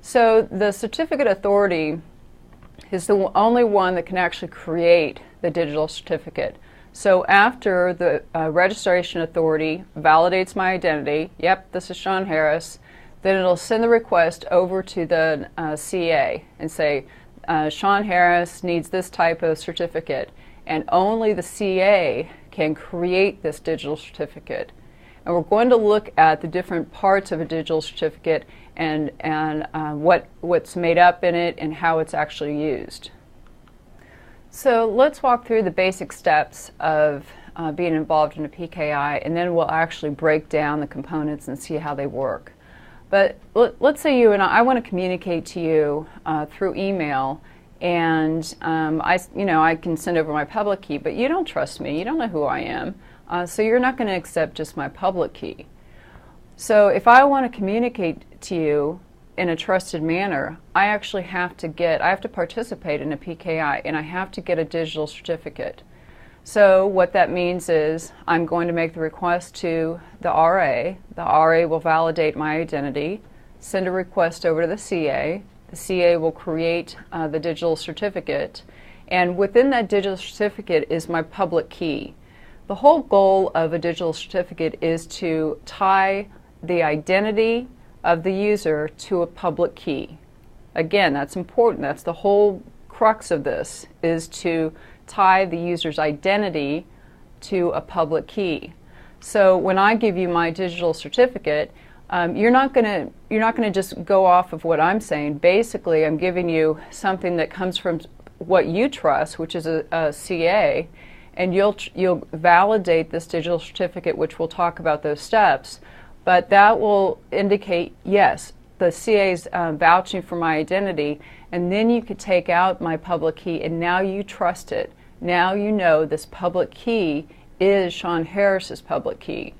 So the certificate authority is the only one that can actually create the digital certificate. So after the registration authority validates my identity, yep, this is Sean Harris, then it'll send the request over to the CA and say, Sean Harris needs this type of certificate, and only the CA can create this digital certificate. And we're going to look at the different parts of a digital certificate and what's made up in it and how it's actually used. So let's walk through the basic steps of being involved in a PKI, and then we'll actually break down the components and see how they work. But let's say you and I want to communicate to you through email, and I can send over my public key, but you don't trust me, you don't know who I am, so you're not going to accept just my public key. So if I want to communicate to you in a trusted manner, I actually have to participate in a PKI, and I have to get a digital certificate. So what that means is I'm going to make the request to the RA. The RA will validate my identity, send a request over to the CA. The CA will create the digital certificate, and within that digital certificate is my public key. The whole goal of a digital certificate is to tie the identity of the user to a public key. Again, that's important. That's the whole crux of this, is to tie the user's identity to a public key. So when I give you my digital certificate, you're not going to just go off of what I'm saying. Basically, I'm giving you something that comes from what you trust, which is a CA, and you'll validate this digital certificate, which we'll talk about those steps. But that will indicate, yes, the CA is vouching for my identity, and then you could take out my public key, and now you trust it. Now you know this public key is Sean Harris's public key.